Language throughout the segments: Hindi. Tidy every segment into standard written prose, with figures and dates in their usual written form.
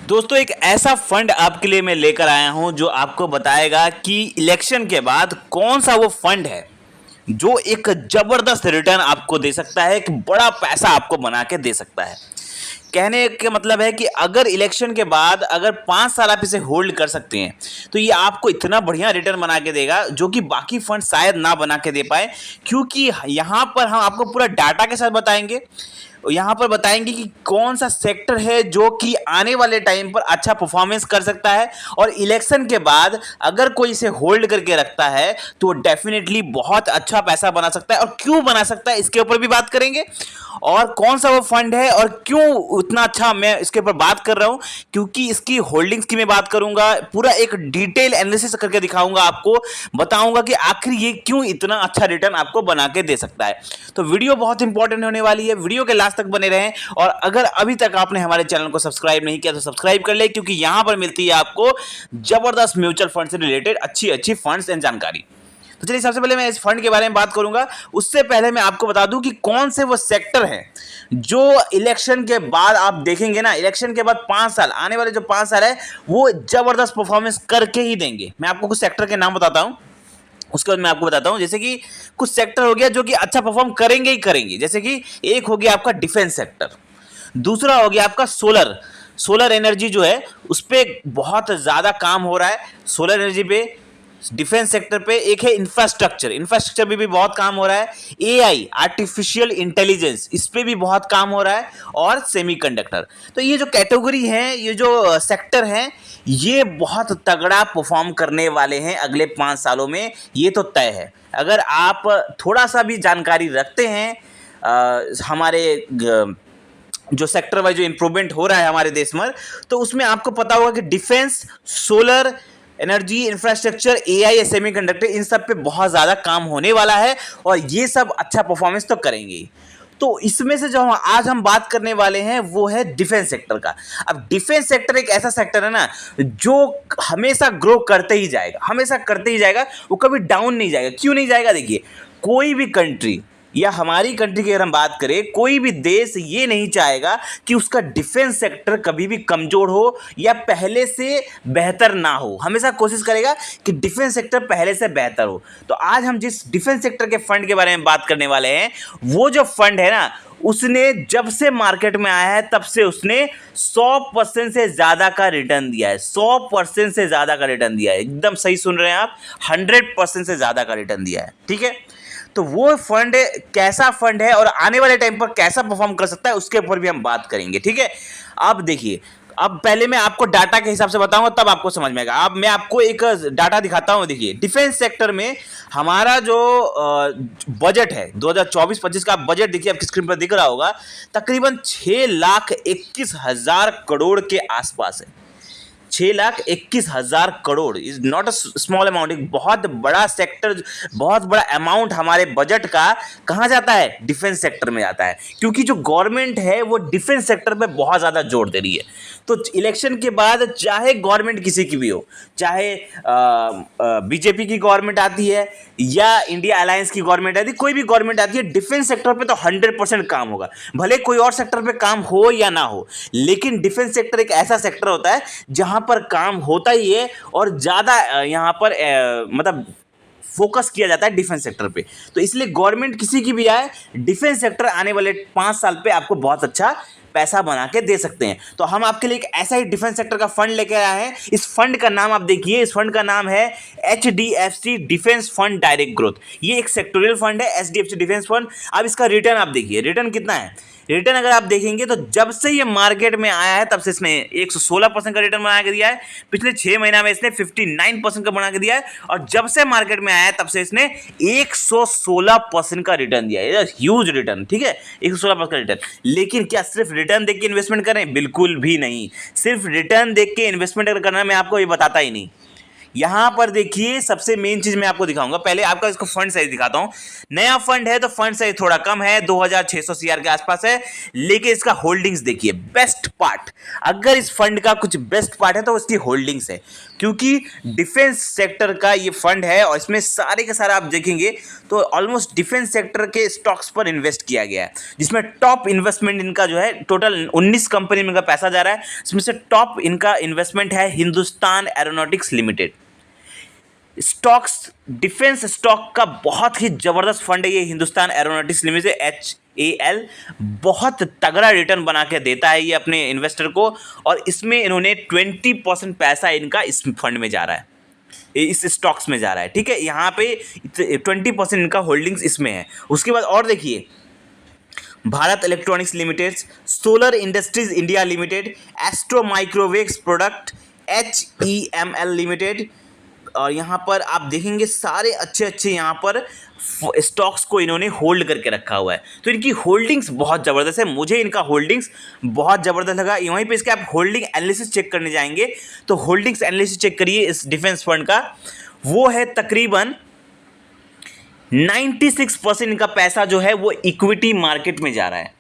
दोस्तों एक ऐसा फंड आपके लिए मैं लेकर आया हूं जो आपको बताएगा कि इलेक्शन के बाद कौन सा वो फंड है जो एक जबरदस्त रिटर्न आपको दे सकता है, एक बड़ा पैसा आपको बना के दे सकता है। कहने का मतलब है कि अगर इलेक्शन के बाद अगर 5 साल आप इसे होल्ड कर सकते हैं तो ये आपको इतना बढ़िया रिटर्न बना के देगा जो कि बाकी फंड शायद ना बना के दे पाए, क्योंकि यहाँ पर हम आपको पूरा डाटा के साथ बताएंगे। यहाँ पर बताएंगे कि कौन सा सेक्टर है जो कि आने वाले टाइम पर अच्छा परफॉर्मेंस कर सकता है और इलेक्शन के बाद अगर कोई इसे होल्ड करके रखता है तो डेफिनेटली बहुत अच्छा पैसा बना सकता है। और क्यों बना सकता है इसके ऊपर भी बात करेंगे, और कौन सा वो फंड है और क्यों उतना अच्छा मैं इसके ऊपर बात कर रहा हूं, क्योंकि इसकी होल्डिंग्स की मैं बात करूंगा, पूरा एक डिटेल एनालिसिस करके दिखाऊंगा आपको, बताऊंगा कि आखिर ये क्यों इतना अच्छा रिटर्न आपको बना के दे सकता है। तो वीडियो बहुत इंपॉर्टेंट होने वाली है, वीडियो के लास्ट तक बने रहें। और अगर अभी तक आपने हमारे चैनल को सब्सक्राइब नहीं किया तो सब्सक्राइब कर ले, क्योंकि यहां पर मिलती है आपको जबरदस्त म्यूचुअल फंड से रिलेटेड अच्छी अच्छी फंड्स एंड जानकारी। तो चलिए सबसे पहले मैं इस फंड के बारे में बात करूंगा। उससे पहले मैं आपको बता दूं कि कौन से वो सेक्टर हैं जो इलेक्शन के बाद आप देखेंगे ना, इलेक्शन के बाद 5 साल, आने वाले जो 5 साल है वो जबरदस्त परफॉर्मेंस करके ही देंगे। मैं आपको कुछ सेक्टर के नाम बताता हूं, उसके बाद मैं आपको बताता हूं। जैसे कि कुछ सेक्टर हो गया जो कि अच्छा परफॉर्म करेंगे ही करेंगे, जैसे कि एक हो गया आपका डिफेंस सेक्टर, दूसरा हो गया आपका सोलर एनर्जी जो है उस पर बहुत ज़्यादा काम हो रहा है, सोलर एनर्जी पे, डिफेंस सेक्टर पे। एक है इंफ्रास्ट्रक्चर पे भी बहुत काम हो रहा है, एआई आर्टिफिशियल इंटेलिजेंस इस पे भी बहुत काम हो रहा है, और सेमीकंडक्टर। तो ये जो कैटेगरी है, ये जो सेक्टर हैं, ये बहुत तगड़ा परफॉर्म करने वाले हैं अगले 5 सालों में, ये तो तय है। अगर आप थोड़ा सा भी जानकारी रखते हैं हमारे जो सेक्टर वाइज जो इंप्रूवमेंट हो रहा है हमारे देश में, तो उसमें आपको पता होगा कि defence, solar energy, infrastructure, AI, semiconductor, इन सब पे बहुत ज़्यादा काम होने वाला है और ये सब अच्छा परफॉर्मेंस तो करेंगे। तो इसमें से जो आज हम बात करने वाले हैं वो है डिफेंस सेक्टर का। अब डिफेंस सेक्टर एक ऐसा सेक्टर है ना जो हमेशा ग्रो करते ही जाएगा, हमेशा करते ही जाएगा, वो कभी डाउन नहीं जाएगा। क्यों नहीं जाएगा? देखिए, कोई भी कंट्री या हमारी कंट्री की अगर हम बात करें, कोई भी देश ये नहीं चाहेगा कि उसका डिफेंस सेक्टर कभी भी कमजोर हो या पहले से बेहतर ना हो। हमेशा कोशिश करेगा कि डिफेंस सेक्टर पहले से बेहतर हो। तो आज हम जिस डिफेंस सेक्टर के फंड के बारे में बात करने वाले हैं, वो जो फंड है ना, उसने जब से मार्केट में आया है तब से उसने 100% से ज़्यादा का रिटर्न दिया है। 100% से ज़्यादा का रिटर्न दिया है, एकदम सही सुन रहे हैं आप, 100% से ज़्यादा का रिटर्न दिया है। ठीक है, तो वो फंड कैसा फंड है और आने वाले टाइम पर कैसा परफॉर्म कर सकता है उसके ऊपर भी हम बात करेंगे। ठीक है, अब देखिए, अब पहले मैं आपको डाटा के हिसाब से बताऊंगा तब आपको समझ में आएगा। अब मैं आपको एक डाटा दिखाता हूं। देखिए, डिफेंस सेक्टर में हमारा जो बजट है 2024-25 का बजट, देखिए आपकी स्क्रीन पर दिख रहा होगा, तकरीबन 6,21,000 करोड़ के आसपास है। 6,21,000 crore is not a small amount. एक बहुत बड़ा सेक्टर, बहुत बड़ा अमाउंट हमारे बजट का कहाँ जाता है? डिफेंस सेक्टर में जाता है, क्योंकि जो गवर्नमेंट है वो डिफेंस सेक्टर पे बहुत ज़्यादा जोर दे रही है। तो इलेक्शन के बाद चाहे गवर्नमेंट किसी की भी हो, चाहे बीजेपी की गवर्नमेंट आती है या इंडिया अलायंस की गवर्नमेंट आती है, कोई भी गवर्नमेंट आती है, डिफेंस सेक्टर पे तो 100% काम होगा। भले कोई और सेक्टर पे काम हो या ना हो, लेकिन डिफेंस सेक्टर एक ऐसा सेक्टर होता है जहां पर काम होता ही है और ज़्यादा यहाँ पर मतलब फोकस किया जाता है डिफेंस सेक्टर पे। तो इसलिए गवर्नमेंट किसी की भी आए, डिफेंस सेक्टर आने वाले 5 साल पे आपको बहुत अच्छा पैसा बना के दे सकते हैं। तो हम आपके लिए एक ऐसा ही डिफेंस सेक्टर का फंड लेके आए हैं। इस फंड का नाम आप देखिए, इस फंड का नाम है HDFC defence fund direct growth. ये एक सेक्टोरियल फंड है, HDFC डिफेंस फंड। अब इसका रिटर्न आप देखिए, रिटर्न कितना है। रिटर्न अगर आप देखेंगे तो जब से ये मार्केट में आया है तब से इसने 116% का रिटर्न बना के दिया है। पिछले 6 महीना में इसने 59% का बना के दिया है, और जब से मार्केट में आया है तब से इसने 116% का रिटर्न दिया है। ह्यूज रिटर्न, ठीक है, 116% का रिटर्न। लेकिन क्या सिर्फ रिटर्न देख के इन्वेस्टमेंट करें? बिल्कुल भी नहीं। सिर्फ रिटर्न देख के इन्वेस्टमेंट अगर करना, मैं आपको ये बताता ही नहीं। यहां पर देखिए सबसे मेन चीज मैं आपको दिखाऊंगा। पहले आपका इसको फंड साइज दिखाता हूं। नया फंड है तो फंड साइज थोड़ा कम है, 2600 सीआर के आसपास है, लेकिन इसका होल्डिंग्स देखिए। बेस्ट पार्ट, अगर इस फंड का कुछ बेस्ट पार्ट है तो इसकी होल्डिंग्स है, क्योंकि डिफेंस सेक्टर का ये फंड है और इसमें सारे के सारे आप देखेंगे तो ऑलमोस्ट डिफेंस सेक्टर के स्टॉक्स पर इन्वेस्ट किया गया है, जिसमें टॉप इन्वेस्टमेंट इनका जो है टोटल 19 कंपनी में इनका पैसा जा रहा है। इसमें से टॉप इनका इन्वेस्टमेंट है Hindustan aeronautics limited. Stocks, defence stock का बहुत ही जबरदस्त फंड है ये हिंदुस्तान एरोनॉटिक्स लिमिटेड, HAL। बहुत तगड़ा रिटर्न बना के देता है ये अपने इन्वेस्टर को, और इसमें इन्होंने 20% पैसा इनका इस फंड में जा रहा है, इस स्टॉक्स में जा रहा है। ठीक है, यहाँ पे 20% इनका होल्डिंग्स इसमें है। उसके बाद और देखिए, Bharat electronics limited, solar industries India limited, astro microwaves product, HEML limited, और यहाँ पर आप देखेंगे सारे अच्छे अच्छे यहाँ पर स्टॉक्स को इन्होंने होल्ड करके रखा हुआ है। तो इनकी होल्डिंग्स बहुत ज़बरदस्त है, मुझे इनका होल्डिंग्स बहुत ज़बरदस्त लगा। वहीं पे इसके आप होल्डिंग एनालिसिस चेक करने जाएंगे तो होल्डिंग्स एनालिसिस चेक करिए इस डिफेंस फंड का, वो है तकरीबन 96% इनका पैसा जो है वो इक्विटी मार्केट में जा रहा है।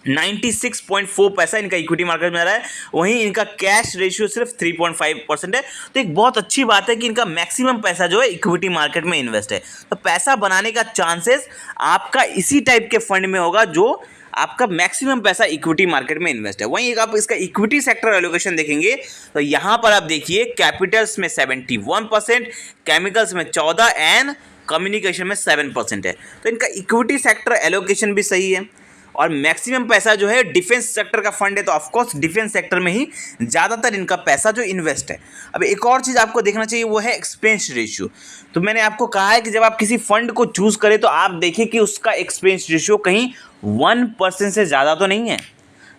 96.4 पैसा इनका इक्विटी मार्केट में आ रहा है। वहीं इनका कैश रेशियो सिर्फ 3.5% है। तो एक बहुत अच्छी बात है कि इनका मैक्सिमम पैसा जो है इक्विटी मार्केट में इन्वेस्ट है। तो पैसा बनाने का चांसेस आपका इसी टाइप के फंड में होगा जो आपका मैक्सिमम पैसा इक्विटी मार्केट में इन्वेस्ट है। वहीं आप इसका इक्विटी सेक्टर एलोकेशन देखेंगे तो यहाँ पर आप देखिए कैपिटल्स में 71%, केमिकल्स में 14% एंड कम्युनिकेशन में 7% है। तो इनका इक्विटी सेक्टर एलोकेशन भी सही है, और मैक्सिमम पैसा जो है डिफेंस सेक्टर का फंड है, तो ऑफकोर्स डिफेंस सेक्टर में ही ज़्यादातर इनका पैसा जो इन्वेस्ट है। अब एक और चीज़ आपको देखना चाहिए वो है एक्सपेंस रेशियो। तो मैंने आपको कहा है कि जब आप किसी फंड को चूज़ करें तो आप देखिए कि उसका एक्सपेंस रेशियो कहीं 1% से ज़्यादा तो नहीं है।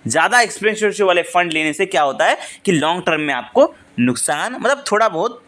ज़्यादा एक्सपेंस रेशियो वाले फंड लेने से क्या होता है कि लॉन्ग टर्म में आपको नुकसान, मतलब थोड़ा बहुत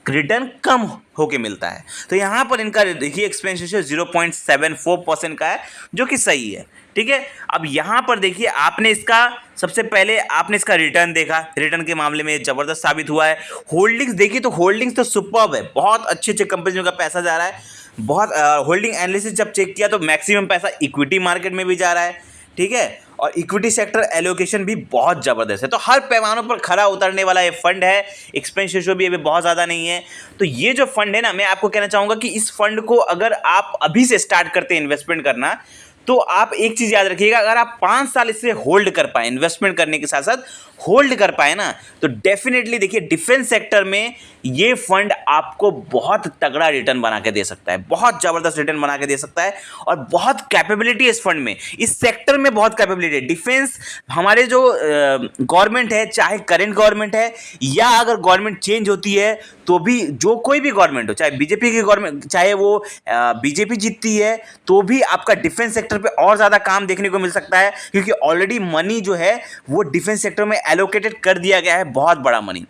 रिटर्न कम होके मिलता है। तो यहाँ पर इनका देखिए एक्सपेंस रेशियो 0.74% का है, जो कि सही है। ठीक है, अब यहाँ पर देखिए आपने इसका सबसे पहले आपने इसका रिटर्न देखा, रिटर्न के मामले में ज़बरदस्त साबित हुआ है। होल्डिंग्स देखिए तो होल्डिंग्स तो सुपर्ब है, बहुत अच्छे अच्छे कंपनियों का पैसा जा रहा है। बहुत होल्डिंग एनालिसिस जब चेक किया तो मैक्सिमम पैसा इक्विटी मार्केट में भी जा रहा है। ठीक है, और इक्विटी सेक्टर एलोकेशन भी बहुत ज़बरदस्त है। तो हर पैमानों पर खरा उतरने वाला ये फंड है। एक्सपेंस रेशियो भी अभी बहुत ज़्यादा नहीं है। तो ये जो फंड है ना, मैं आपको कहना चाहूँगा कि इस फंड को अगर आप अभी से स्टार्ट करते हैं इन्वेस्टमेंट करना, तो आप एक चीज़ याद रखिएगा, अगर आप 5 साल इसे होल्ड कर पाए, इन्वेस्टमेंट करने के साथ साथ होल्ड कर पाए ना, तो डेफिनेटली देखिए डिफेंस सेक्टर में ये फंड आपको बहुत तगड़ा रिटर्न बना के दे सकता है, बहुत ज़बरदस्त रिटर्न बना के दे सकता है। और बहुत कैपेबिलिटी है इस फंड में, इस सेक्टर में बहुत कैपेबिलिटी है। डिफेंस हमारे जो गवर्नमेंट है, चाहे करेंट गवर्नमेंट है या अगर गवर्नमेंट चेंज होती है तो भी, जो कोई भी गवर्नमेंट हो, चाहे बीजेपी की गवर्नमेंट, चाहे वो बीजेपी जीतती है, तो भी आपका डिफेंस सेक्टर पे और ज़्यादा काम देखने को मिल सकता है, क्योंकि ऑलरेडी मनी जो है वो डिफेंस सेक्टर में एलोकेटेड कर दिया गया है, बहुत बड़ा मनी।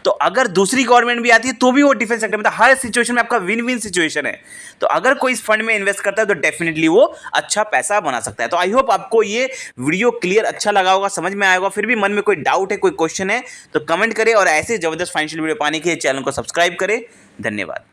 तो अगर दूसरी गवर्नमेंट भी आती है तो भी वो डिफेंस सेक्टर में, तो हर सिचुएशन में आपका विन विन सिचुएशन है। तो अगर कोई इस फंड में इन्वेस्ट करता है तो डेफिनेटली वो अच्छा पैसा बना सकता है। तो आई होप आपको ये वीडियो क्लियर अच्छा लगा होगा, समझ में आया होगा। फिर भी मन में कोई डाउट है, कोई क्वेश्चन है तो कमेंट करें, और ऐसे जबरदस्त फाइनेंशियल वीडियो पाने के लिए चैनल को सब्सक्राइब करें। धन्यवाद।